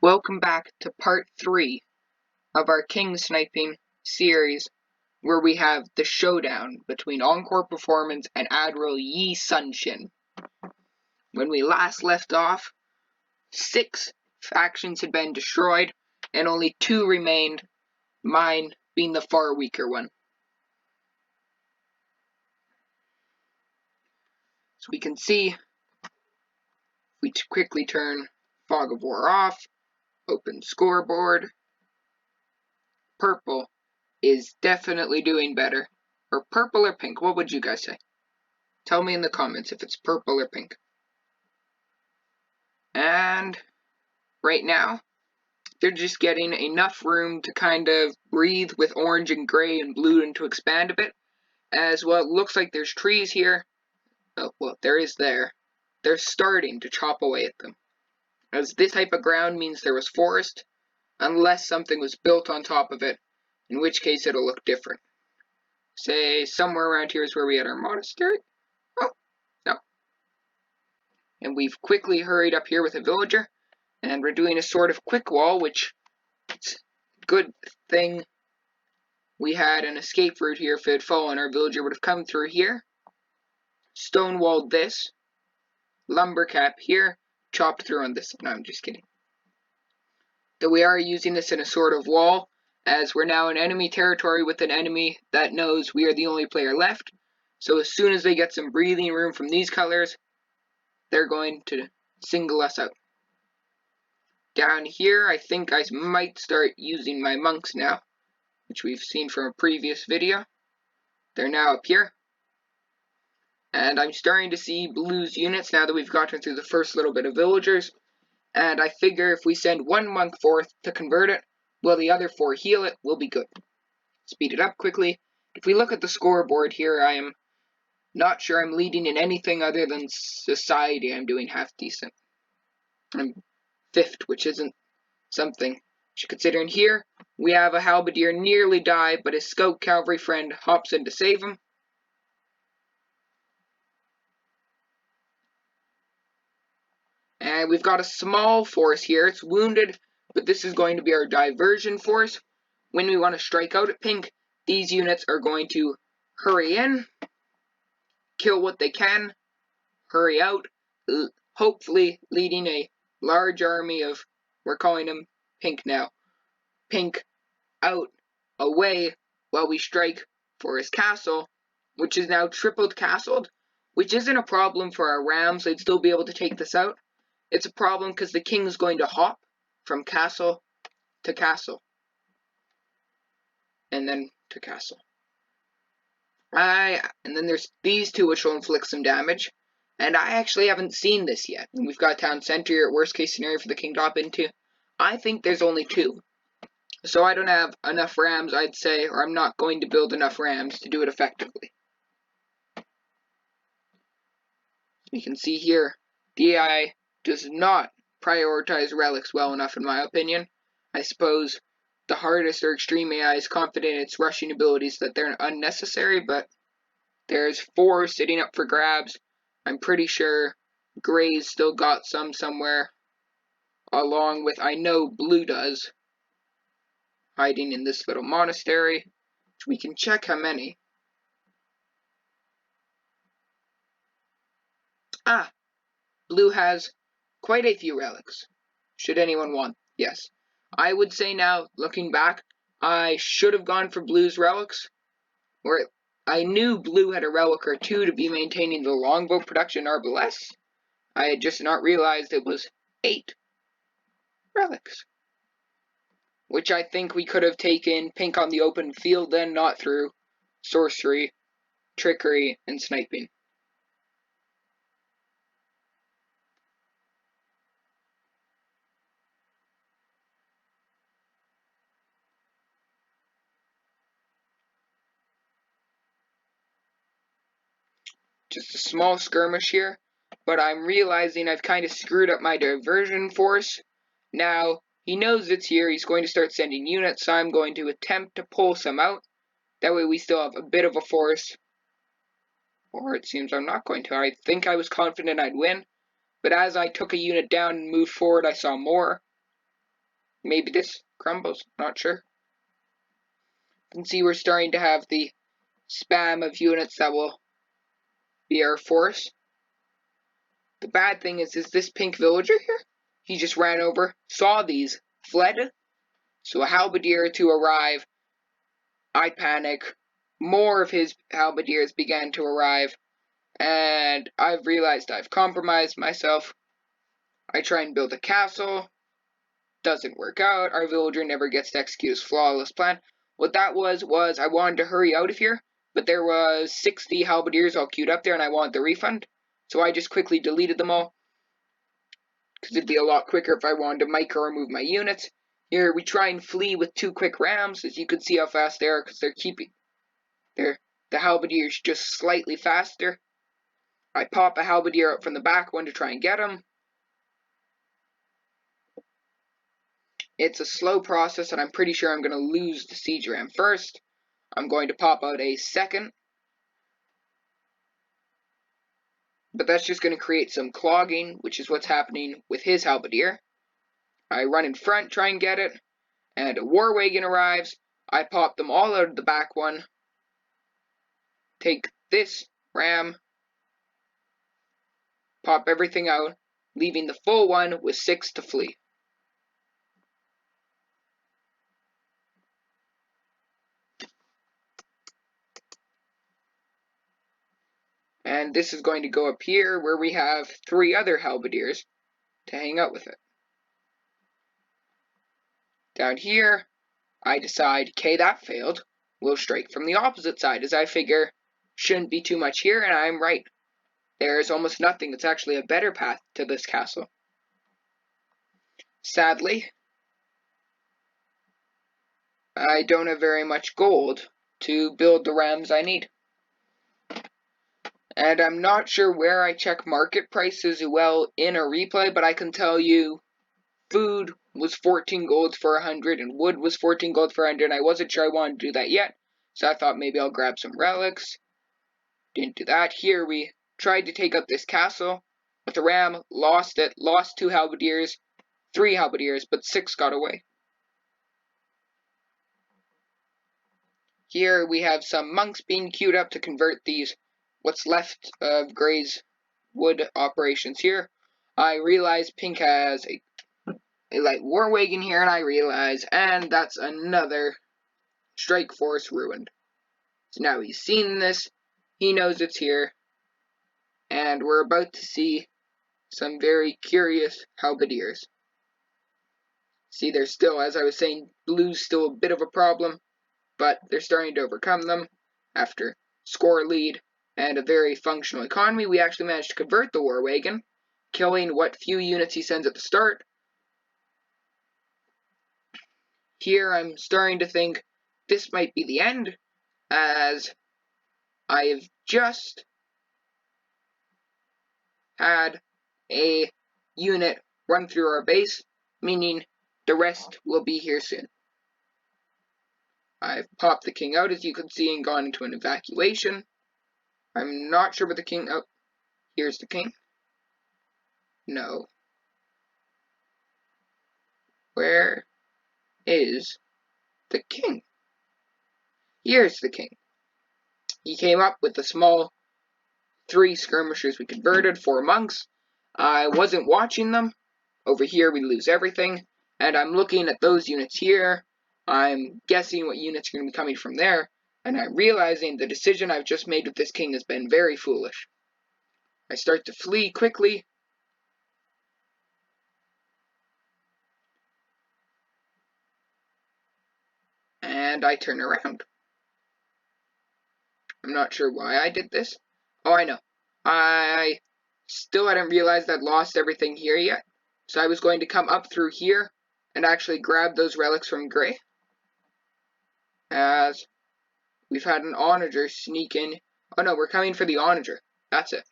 Welcome back to part 3 of our King Sniping series, where we have the showdown between Encore Performance and Admiral Yi Sunshin. When we last left off, 6 factions had been destroyed, and only 2 remained, mine being the far weaker one. So we can see, if we quickly turn Fog of War off, open scoreboard, purple is definitely doing better. Or purple or pink, what would you guys say? Tell me in the comments if it's purple or pink. And right now, they're just getting enough room to kind of breathe with orange and gray and blue and to expand a bit. As well, it looks like there's trees here. Oh, well, there is there. They're starting to chop away at them. As this type of ground means there was forest, unless something was built on top of it, in which case it'll look different. Say, somewhere around here is where we had our monastery. Oh, no. And we've quickly hurried up here with a villager, and we're doing a sort of quick wall, which it's a good thing we had an escape route here. If it had fallen, our villager would have come through here, stonewalled this, lumber cap here, chopped through on this. No, I'm just kidding. Though we are using this in a sort of wall, as we're now in enemy territory with an enemy that knows we are the only player left. So as soon as they get some breathing room from these colors, they're going to single us out. Down here, I think I might start using my monks now, which we've seen from a previous video. They're now up here. And I'm starting to see blue's units now that we've gotten through the first little bit of villagers. And I figure if we send one monk forth to convert it, while the other 4 heal it, we'll be good. Speed it up quickly. If we look at the scoreboard here, I am not sure I'm leading in anything other than society. I'm doing half decent. I'm 5th, which isn't something. Considering here, we have a halberdier nearly die, but his scout cavalry friend hops in to save him. And we've got a small force here. It's wounded, but this is going to be our diversion force. When we want to strike out at pink, these units are going to hurry in, kill what they can, hurry out, hopefully leading a large army of, we're calling them pink now, pink out, away, while we strike for his castle, which is now tripled castled, which isn't a problem for our rams. They'd still be able to take this out. It's a problem because the king's going to hop from castle to castle. And then to castle. And then there's these 2 which will inflict some damage. And I actually haven't seen this yet. And we've got town center here, worst case scenario for the king to hop into. I think there's only 2. So I don't have enough rams, I'd say, or I'm not going to build enough rams to do it effectively. You can see here, DI does not prioritize relics well enough, in my opinion. I suppose the hardest or extreme AI is confident in its rushing abilities that they're unnecessary, but there's 4 sitting up for grabs. I'm pretty sure Gray's still got some somewhere, along with, I know blue does, hiding in this little monastery, which we can check how many. Blue has quite a few relics, should anyone want. Yes, I would say now, looking back, I should have gone for blue's relics, where I knew blue had a relic or 2 to be maintaining the longbow production arbalest. I had just not realized it was 8 relics, which I think we could have taken pink on the open field then, not through sorcery, trickery, and sniping. Just a small skirmish here, but I'm realizing I've kind of screwed up my diversion force. Now, he knows it's here, he's going to start sending units, so I'm going to attempt to pull some out. That way we still have a bit of a force. Or it seems I'm not going to. I think I was confident I'd win, but as I took a unit down and moved forward, I saw more. Maybe this crumbles, not sure. You can see we're starting to have the spam of units that will be our force. The bad thing is this pink villager here? He just ran over, saw these, fled. So a halberdier to arrive. I panic. More of his halberdiers began to arrive. And I've realized I've compromised myself. I try and build a castle. Doesn't work out. Our villager never gets to execute his flawless plan. What that was I wanted to hurry out of here, but there was 60 halberdiers all queued up there and I wanted the refund. So I just quickly deleted them all, because it'd be a lot quicker if I wanted to micro remove my units. Here we try and flee with 2 quick rams, as you can see how fast they are, because the halberdiers just slightly faster. I pop a halberdier out from the back one to try and get him. It's a slow process, and I'm pretty sure I'm going to lose the siege ram first. I'm going to pop out a second, but that's just going to create some clogging, which is what's happening with his halberdier. I run in front, try and get it, and a war wagon arrives. I pop them all out of the back one, take this ram, pop everything out, leaving the full one with 6 to flee. And this is going to go up here where we have 3 other halberdiers to hang out with it. Down here, I decide, okay, that failed. We'll strike from the opposite side, as I figure shouldn't be too much here, and I'm right. There's almost nothing. It's actually a better path to this castle. Sadly, I don't have very much gold to build the rams I need. And I'm not sure where I check market prices well in a replay, but I can tell you food was 14 golds for 100 and wood was 14 gold for 100, and I wasn't sure I wanted to do that yet, so I thought maybe I'll grab some relics. Didn't do that. Here we tried to take out this castle with a ram, lost it, lost 2 halberdiers, 3 halberdiers, but 6 got away. Here we have some monks being queued up to convert these, what's left of Gray's wood operations here. I realize Pink has a light war wagon here, and I realize, and that's another strike force ruined. So now he's seen this, he knows it's here, and we're about to see some very curious halberdiers. See, they're still, as I was saying, blue's still a bit of a problem, but they're starting to overcome them. After score lead and a very functional economy, we actually managed to convert the war wagon, killing what few units he sends at the start. Here I'm starting to think this might be the end, as I have just had a unit run through our base, meaning the rest will be here soon. I've popped the king out, as you can see, and gone into an evacuation. I'm not sure what the king... Oh, here's the king. No. Where is the king? Here's the king. He came up with the small 3 skirmishers we converted, 4 monks. I wasn't watching them. Over here we lose everything. And I'm looking at those units here. I'm guessing what units are going to be coming from there. And I'm realizing the decision I've just made with this king has been very foolish. I start to flee quickly. And I turn around. I'm not sure why I did this. Oh, I know. I still hadn't realized I'd lost everything here yet. So I was going to come up through here and actually grab those relics from Gray, as we've had an onager sneak in. Oh no, we're coming for the onager. That's it.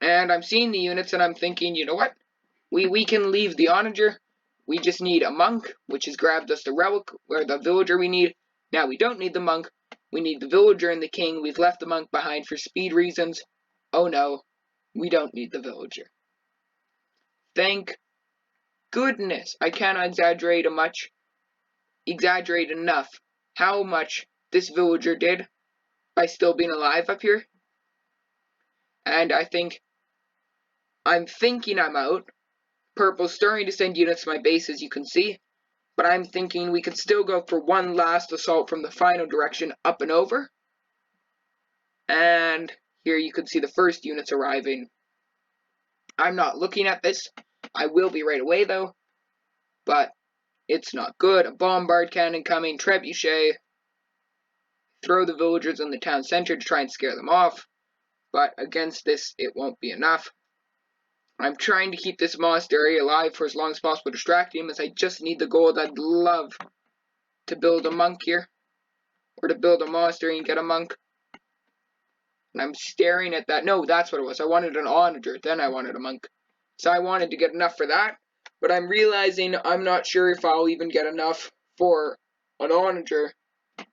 And I'm seeing the units and I'm thinking, you know what? We can leave the onager. We just need a monk, which has grabbed us the relic, or the villager we need. Now we don't need the monk. We need the villager and the king. We've left the monk behind for speed reasons. Oh no, we don't need the villager. Thank goodness, I cannot exaggerate enough how much this villager did by still being alive up here. And I'm thinking I'm out. Purple's starting to send units to my base, as you can see. But I'm thinking we could still go for one last assault from the final direction up and over. And here you can see the first units arriving. I'm not looking at this. I will be right away though. But it's not good. A bombard cannon coming, trebuchet. Throw the villagers in the town center to try and scare them off. But against this, it won't be enough. I'm trying to keep this monastery alive for as long as possible, distracting him, as I just need the gold. I'd love to build a monk here, or to build a monastery and get a monk. And I'm staring at that. No, that's what it was. I wanted an onager, then I wanted a monk. So I wanted to get enough for that, but I'm realizing I'm not sure if I'll even get enough for an onager.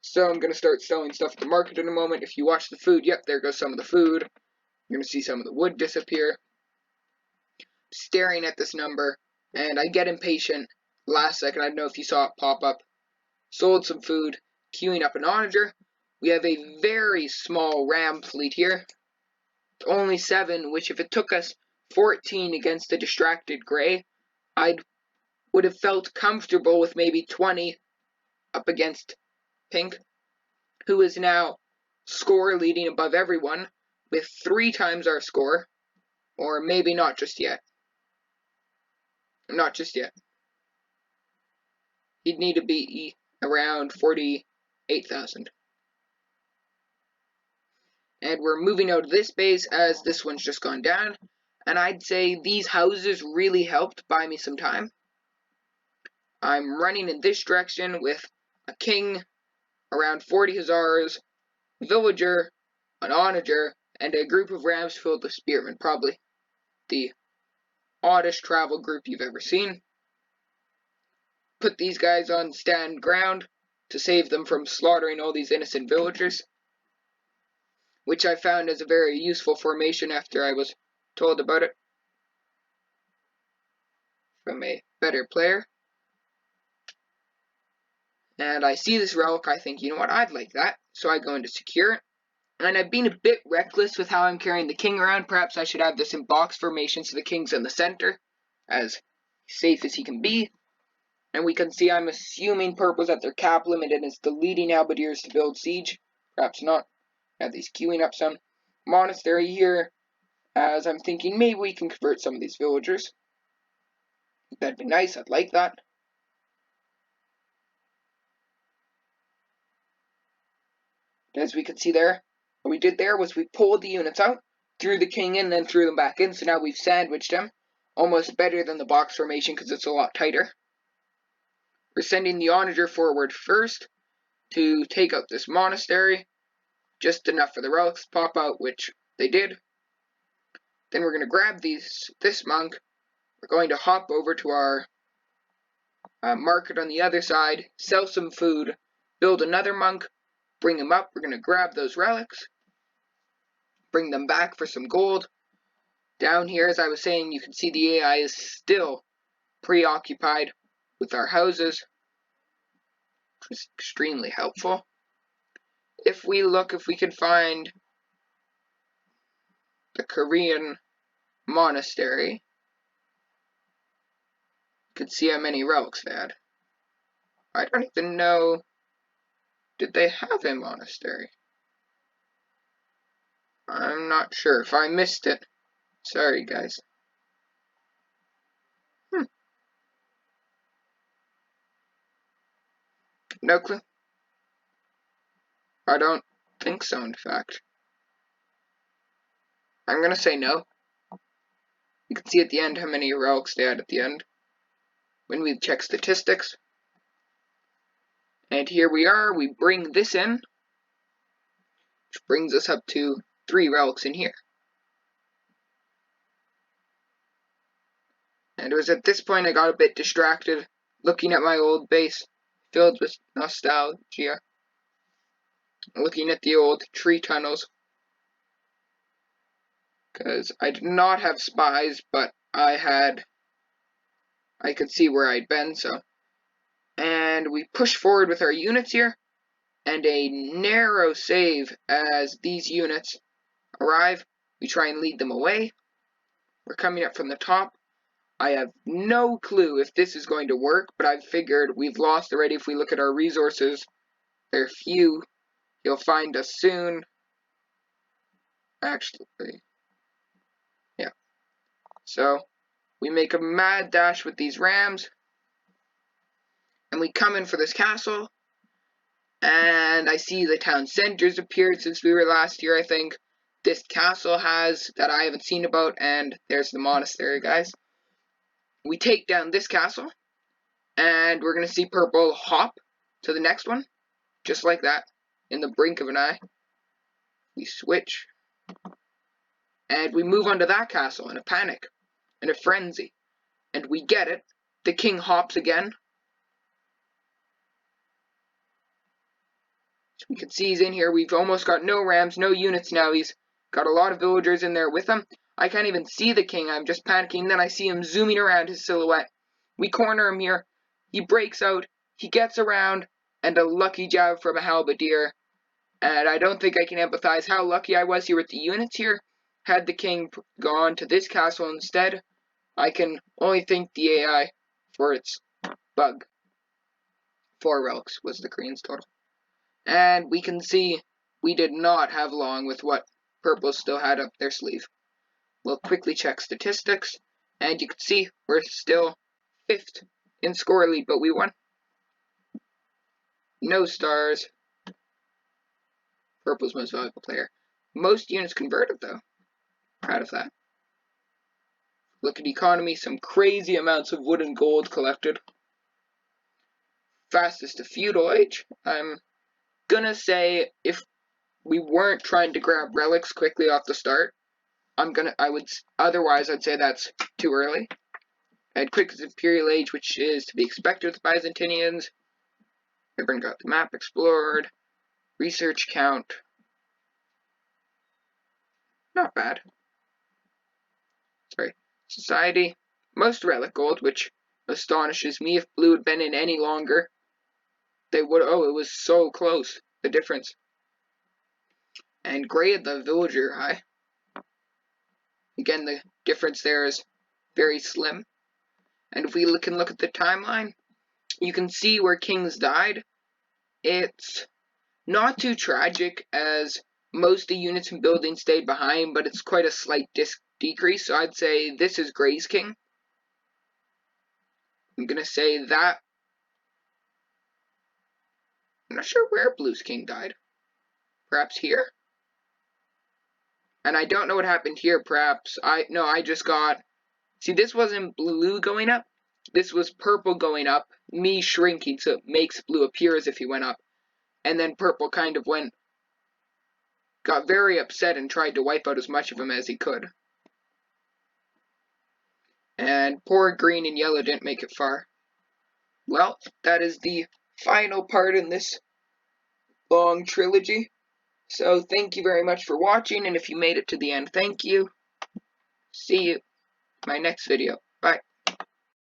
So I'm going to start selling stuff at the market in a moment. If you watch the food, yep, there goes some of the food. You're going to see some of the wood disappear. Staring at this number, and I get impatient. Last second, I don't know if you saw it pop up. Sold some food, queuing up an onager. We have a very small ram fleet here. It's only 7, which if it took us 14 against a distracted gray, I would have felt comfortable with maybe 20 up against pink, who is now score leading above everyone with 3 times our score, or maybe not just yet. Not just yet. He'd need to be around 48,000. And we're moving out of this base as this one's just gone down. And I'd say these houses really helped buy me some time. I'm running in this direction with a king, around 40 hussars, villager, an onager, and a group of rams filled with spearmen. Probably the oddest travel group you've ever seen. Put these guys on stand ground to save them from slaughtering all these innocent villagers, which I found as a very useful formation after I was told about it from a better player. And I see this relic, I think, you know what, I'd like that, so I go into secure it. And I've been a bit reckless with how I'm carrying the king around. Perhaps I should have this in box formation so the king's in the center, as safe as he can be. And we can see I'm assuming purple's at their cap limit and it's deleting halberdiers to build siege. Perhaps not. Have these queuing up some monastery here, as I'm thinking maybe we can convert some of these villagers. That'd be nice, I'd like that. As we can see there, what we did there was we pulled the units out, threw the king in, then threw them back in, so now we've sandwiched him. Almost better than the box formation because it's a lot tighter. We're sending the onager forward first to take out this monastery. Just enough for the relics to pop out, which they did. Then we're going to grab this monk. We're going to hop over to our market on the other side, sell some food, build another monk, bring him up. We're going to grab those relics, bring them back for some gold. Down here, as I was saying, you can see the AI is still preoccupied with our houses, which is extremely helpful. If we look, if we can find the Korean monastery, you can see how many relics they had. I don't even know, did they have a monastery? I'm not sure. If I missed it, sorry guys. No clue. I don't think so, in fact. I'm gonna say no. You can see at the end how many relics they had at the end when we check statistics. And here we are, we bring this in, which brings us up to 3 relics in here. And it was at this point I got a bit distracted, looking at my old base, filled with nostalgia, looking at the old tree tunnels, because I did not have spies, but I had I could see where I'd been, so. And we push forward with our units here, and a narrow save as these units arrive. We try and lead them away. We're coming up from the top. I have no clue if this is going to work, but I've figured we've lost already. If we look at our resources, they're few. You'll find us soon. Actually, yeah. So, we make a mad dash with these rams, and we come in for this castle, and I see the town center's appeared since we were last here, I think. This castle has, that I haven't seen about, and there's the monastery, guys. We take down this castle, and we're going to see purple hop to the next one, just like that, in the blink of an eye. We switch, and we move on to that castle in a panic, in a frenzy, and we get it. The king hops again. So we can see he's in here. We've almost got no rams, no units now. He's got a lot of villagers in there with him. I can't even see the king. I'm just panicking. Then I see him zooming around his silhouette. We corner him here. He breaks out. He gets around, and a lucky jab from a halberdier. And I don't think I can empathize how lucky I was here with the units here. Had the king gone to this castle instead, I can only thank the AI for its bug. 4 relics was the Korean's total. And we can see we did not have long with what purple still had up their sleeve. We'll quickly check statistics, and you can see we're still 5th in score lead, but we won. No stars. Purple's most valuable player. Most units converted, though. Proud of that. Look at economy, some crazy amounts of wood and gold collected. Fastest to feudal age. I'm gonna say if we weren't trying to grab relics quickly off the start, otherwise I'd say that's too early. And quickest imperial age, which is to be expected with Byzantinians. Everyone got the map explored. Research count. Not bad. Sorry. Society. Most relic gold, which astonishes me. If blue had been in any longer, they would. Oh, it was so close. The difference. And gray at the villager high. Again, the difference there is very slim. And if we can look at the timeline, you can see where kings died. It's not too tragic as most of the units and buildings stayed behind, but it's quite a slight decrease. So I'd say this is gray's king. I'm going to say that. I'm not sure where blue's king died. Perhaps here? And I don't know what happened here. Perhaps I just got. See, this wasn't blue going up. This was purple going up. Me shrinking, so it makes blue appear as if he went up. And then purple kind of got very upset and tried to wipe out as much of him as he could. And poor green and yellow didn't make it far. Well, that is the final part in this long trilogy. So thank you very much for watching, and if you made it to the end, thank you. See you in my next video. Bye.